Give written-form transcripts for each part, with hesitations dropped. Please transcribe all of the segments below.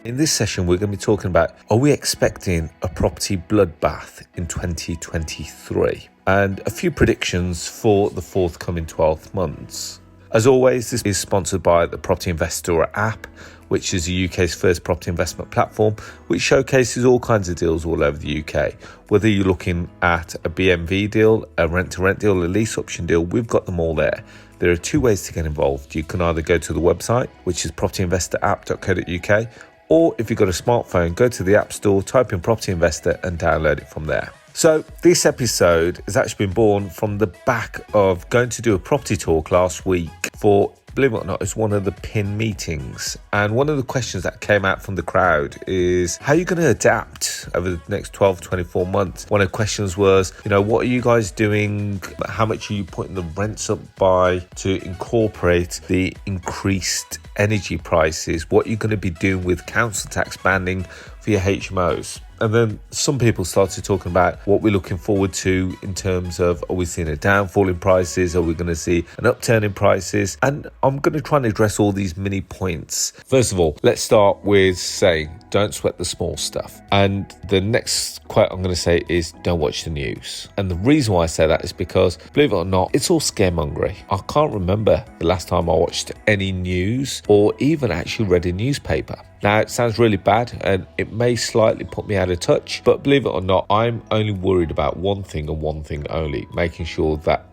In this session, we're going to be talking about, are we expecting a property bloodbath in 2023? And a few predictions for the forthcoming 12 months. As always, this is sponsored by the Property Investor app, which is the UK's first property investment platform, which showcases all kinds of deals all over the UK. Whether you're looking at a BMV deal, a rent-to-rent deal, a lease option deal, we've got them all there. There are two ways to get involved. You can either go to the website, which is propertyinvestораpp.co.uk, or if you've got a smartphone, go to the App Store, type in Property Investor and download it from there. So this episode has actually been born from the back of going to do a property talk last week for, believe it or not, it's one of the PIN meetings. And one of the questions that came out from the crowd is, how are you going to adapt over the next 12, 24 months? One of the questions was, what are you guys doing? How much are you putting the rents up by to incorporate the increased energy prices? What are you going to be doing with council tax banding for your HMOs? And then some people started talking about what we're looking forward to in terms of, are we seeing a downfall in prices? Are we going to see an upturn in prices? And I'm going to try and address all these mini points. First of all, let's start with saying, don't sweat the small stuff. And the next quote I'm going to say is, don't watch the news. And the reason why I say that is because, believe it or not, it's all scaremongery. I can't remember the last time I watched any news or even actually read a newspaper. Now, it sounds really bad and it may slightly put me out of touch, but believe it or not, I'm only worried about one thing and one thing only, making sure that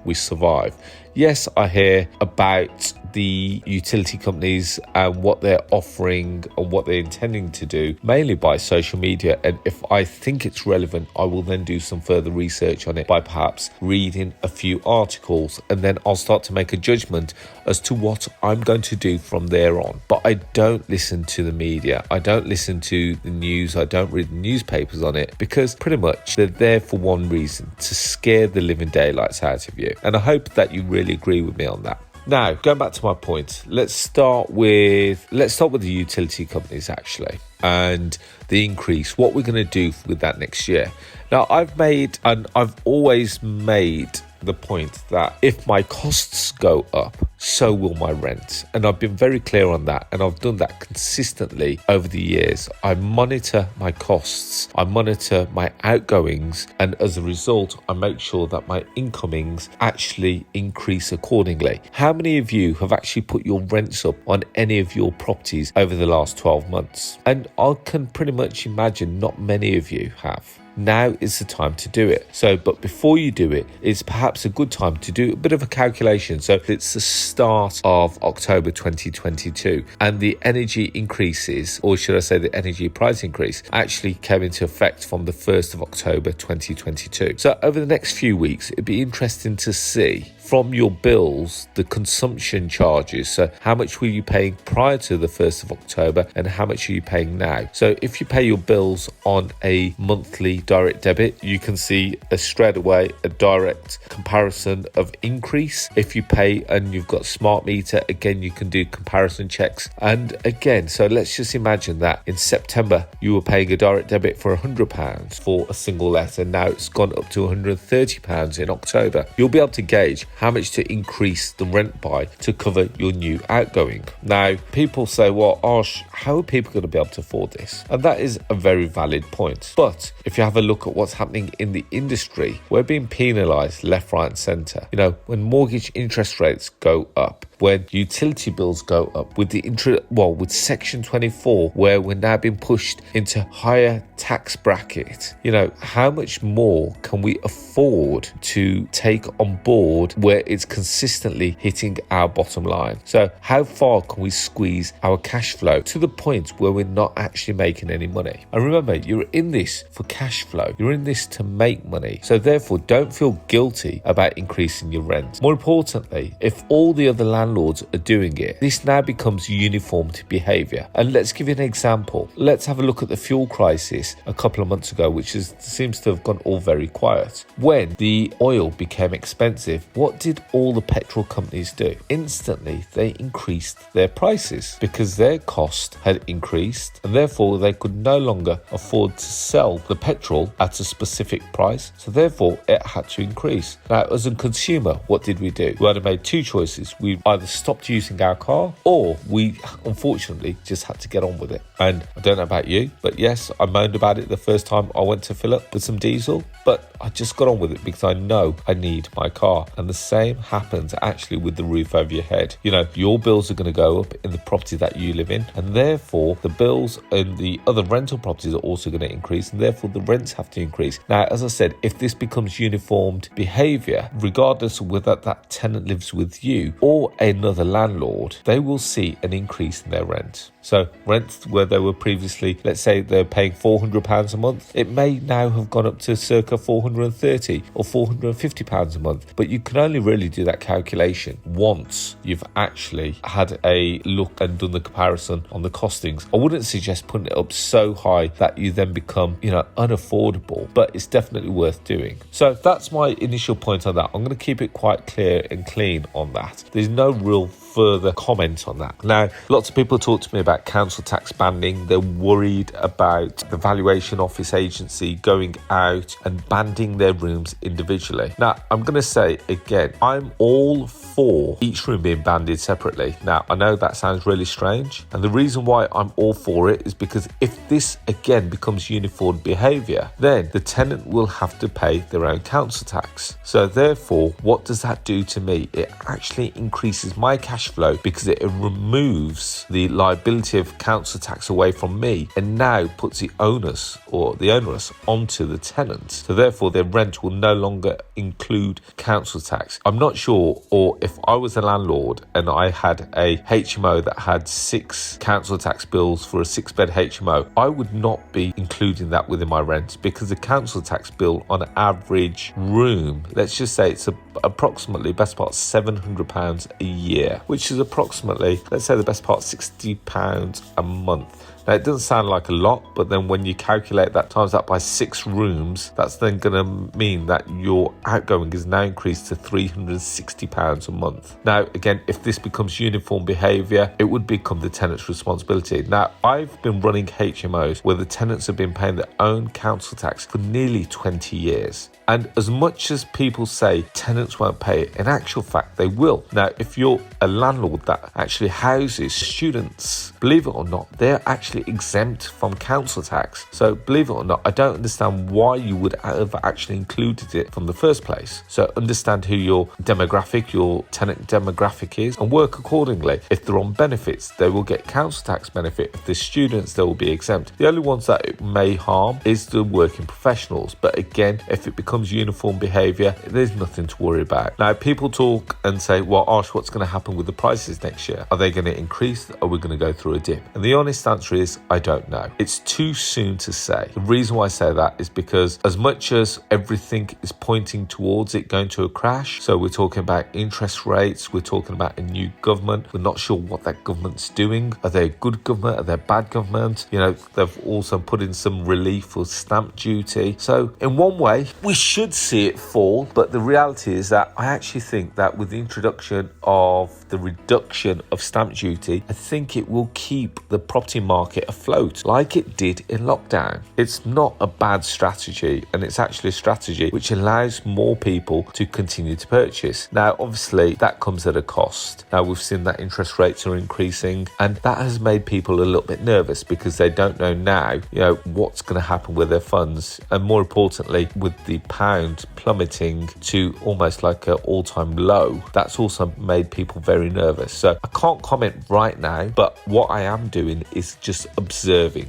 we survive. Yes, I hear about the utility companies and what they're offering and what they're intending to do, mainly by social media. And if I think it's relevant, I will then do some further research on it by perhaps reading a few articles, and then I'll start to make a judgment as to what I'm going to do from there on. But I don't listen to the media. I don't listen to the news. I don't read the newspapers on it, because pretty much they're there for one reason, to scare the living daylights out of you. And I hope that you really agree with me on that. Now, going back to my point, let's start with the utility companies actually, and the increase, what we're going to do with that next year. Now, I've always made the point that if my costs go up, so will my rent. And I've been very clear on that, and I've done that consistently over the years. I monitor my costs, I monitor my outgoings, and as a result, I make sure that my incomings actually increase accordingly. How many of you have actually put your rents up on any of your properties over the last 12 months? And I can pretty much imagine not many of you have. Now is the time to do it. But before you do it, it's perhaps a good time to do a bit of a calculation. So it's the start of October 2022, and the energy increases, or should I say the energy price increase, actually came into effect from the 1st of October 2022. So over the next few weeks, it'd be interesting to see from your bills the consumption charges. So how much were you paying prior to the 1st of October and how much are you paying now? So if you pay your bills on a monthly direct debit, you can see straight away a direct comparison of increase. If you pay and you've got smart meter, again, you can do comparison checks. And again, so let's just imagine that in September you were paying a direct debit for £100 for a single letter. Now it's gone up to £130 in October. You'll be able to gauge how much to increase the rent by to cover your new outgoing. Now, people say, well, Arsh, how are people going to be able to afford this? And that is a very valid point. But if you have a look at what's happening in the industry, we're being penalised left, right and centre. When mortgage interest rates go up, when utility bills go up, with with Section 24, where we're now being pushed into higher tax bracket, how much more can we afford to take on board where it's consistently hitting our bottom line? So how far can we squeeze our cash flow to the point where we're not actually making any money? And remember, you're in this for cash flow. You're in this to make money. So therefore, don't feel guilty about increasing your rent. More importantly, if all the other landlords are doing it, this now becomes uniformed behaviour. And let's give you an example. Let's have a look at the fuel crisis a couple of months ago, which seems to have gone all very quiet. When the oil became expensive, what did all the petrol companies do? Instantly, they increased their prices because their cost had increased, and therefore they could no longer afford to sell the petrol at a specific price. So therefore, it had to increase. Now, as a consumer, what did we do? We either made two choices. We either either stopped using our car or we unfortunately just had to get on with it. And I don't know about you, but yes, I moaned about it the first time I went to fill up with some diesel, but I just got on with it because I know I need my car. And the same happens actually with the roof over your head. You know, your bills are going to go up in the property that you live in, and therefore the bills in the other rental properties are also going to increase, and therefore the rents have to increase. Now, as I said, if this becomes uniformed behaviour, regardless of whether that tenant lives with you or another landlord, they will see an increase in their rent. So rents where they were previously, let's say they're paying £400 a month, it may now have gone up to circa £430 or £450 a month. But you can only really do that calculation once you've actually had a look and done the comparison on the costings. I wouldn't suggest putting it up so high that you then become, unaffordable, but it's definitely worth doing. So that's my initial point on that. I'm going to keep it quite clear and clean on that. There's no real further comment on that. Now, lots of people talk to me about council tax banding. They're worried about the valuation office agency going out and banding their rooms individually. Now, I'm going to say again, I'm all for each room being banded separately. Now, I know that sounds really strange, and the reason why I'm all for it is because if this again becomes uniform behaviour, then the tenant will have to pay their own council tax. So therefore, what does that do to me? It actually increases my cash flow because it removes the liability of council tax away from me and now puts the onerous onto the tenant. So therefore their rent will no longer include council tax. I'm not sure, or if I was a landlord and I had a HMO that had 6 council tax bills for a 6-bed HMO, I would not be including that within my rent because the council tax bill on an average room, let's just say it's approximately best part £700 a year, which is approximately, let's say the best part £60 a month. Now, it doesn't sound like a lot, but then when you calculate that times that by 6 rooms, that's then going to mean that your outgoing is now increased to £360 a month. Now, again, if this becomes uniform behaviour, it would become the tenant's responsibility. Now, I've been running HMOs where the tenants have been paying their own council tax for nearly 20 years. And as much as people say tenants won't pay it, in actual fact, they will. Now, if you're a landlord that actually houses students, believe it or not, they're actually exempt from council tax. So believe it or not, I don't understand why you would have actually included it from the first place. So understand who your demographic, your tenant demographic is, and work accordingly. If they're on benefits, they will get council tax benefit. If they're students, they will be exempt. The only ones that it may harm is the working professionals. But again, if it becomes uniform behaviour, there's nothing to worry about. Now, people talk and say, well, Arsh, what's going to happen with the prices next year? Are they going to increase? Are we going to go through a dip? And the honest answer is, I don't know. It's too soon to say. The reason why I say that is because as much as everything is pointing towards it going to a crash, so we're talking about interest rates, we're talking about a new government, we're not sure what that government's doing. Are they a good government? Are they a bad government? They've also put in some relief for stamp duty. So in one way, we should see it fall, but the reality is that I actually think that with the introduction of the reduction of stamp duty, I think it will keep the property market afloat like it did in lockdown. It's not a bad strategy, and it's actually a strategy which allows more people to continue to purchase. Now, obviously, that comes at a cost. Now, we've seen that interest rates are increasing, and that has made people a little bit nervous because they don't know now, what's going to happen with their funds, and more importantly, with the pound plummeting to almost like an all-time low, that's also made people very nervous. So I can't comment right now, but what I am doing is just observing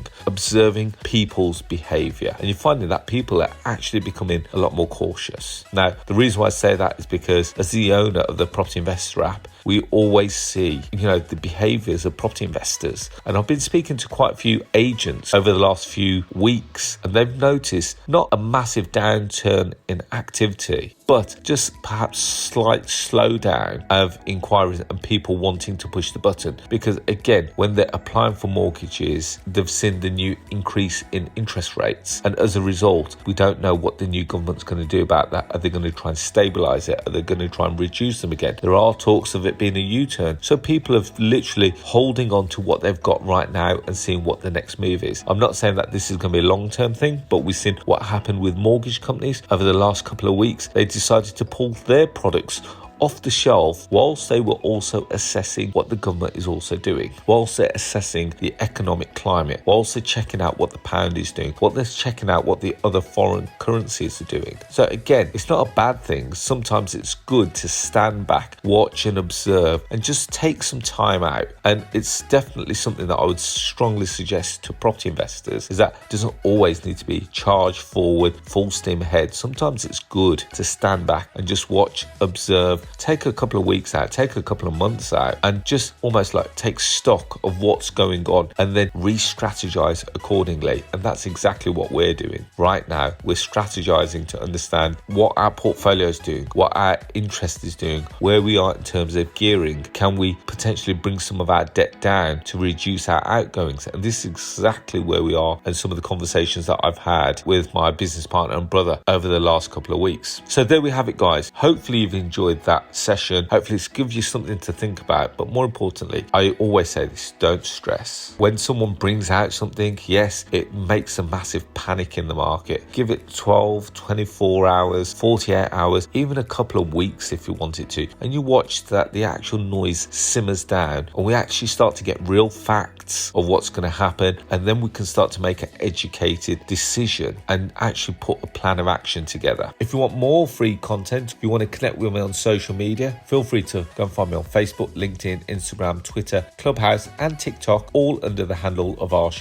people's behaviour, and you're finding that people are actually becoming a lot more cautious. Now, the reason why I say that is because as the owner of the Property Investor app, we always see, the behaviours of property investors. And I've been speaking to quite a few agents over the last few weeks, and they've noticed not a massive downturn in activity, but just perhaps slight slowdown of inquiries and people wanting to push the button. Because again, when they're applying for mortgages, they've seen the new increase in interest rates. And as a result, we don't know what the new government's going to do about that. Are they going to try and stabilise it? Are they going to try and reduce them again? There are talks of it being a U-turn. So people are literally holding on to what they've got right now and seeing what the next move is. I'm not saying that this is going to be a long-term thing, but we've seen what happened with mortgage companies over the last couple of weeks. They decided to pull their products off the shelf, whilst they were also assessing what the government is also doing, whilst they're assessing the economic climate, whilst they're checking out what the pound is doing, what they're checking out what the other foreign currencies are doing. So again, it's not a bad thing. Sometimes it's good to stand back, watch and observe, and just take some time out. And it's definitely something that I would strongly suggest to property investors, is that it doesn't always need to be charged forward, full steam ahead. Sometimes it's good to stand back and just watch, observe, take a couple of weeks out, take a couple of months out, and just almost like take stock of what's going on and then re-strategize accordingly. And that's exactly what we're doing right now. We're strategizing to understand what our portfolio is doing, what our interest is doing, where we are in terms of gearing. Can we potentially bring some of our debt down to reduce our outgoings? And this is exactly where we are, and some of the conversations that I've had with my business partner and brother over the last couple of weeks. So there we have it, guys. Hopefully you've enjoyed that session. Hopefully it's gives you something to think about. But more importantly, I always say this: don't stress. When someone brings out something, yes, it makes a massive panic in the market. Give it 12, 24 hours, 48 hours, even a couple of weeks if you want it to. And you watch that the actual noise simmers down, and we actually start to get real facts of what's going to happen. And then we can start to make an educated decision and actually put a plan of action together. If you want more free content, if you want to connect with me on social media, feel free to go and find me on Facebook, LinkedIn, Instagram, Twitter, Clubhouse and TikTok, all under the handle of Arsh.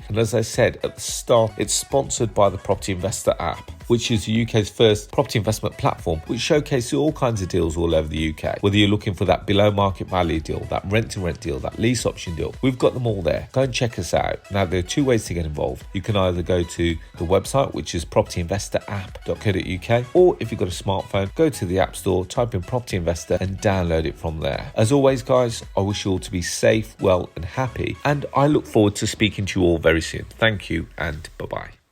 And as I said at the start, it's sponsored by the Property Investor app, which is the UK's first property investment platform, which showcases all kinds of deals all over the UK. Whether you're looking for that below market value deal, that rent to rent deal, that lease option deal, we've got them all there. Go and check us out. Now, there are two ways to get involved. You can either go to the website, which is propertyinvestораpp.co.uk, or if you've got a smartphone, go to the App Store, type in Property Investor and download it from there. As always, guys, I wish you all to be safe, well and happy, and I look forward to speaking to you all very soon. Thank you and bye-bye.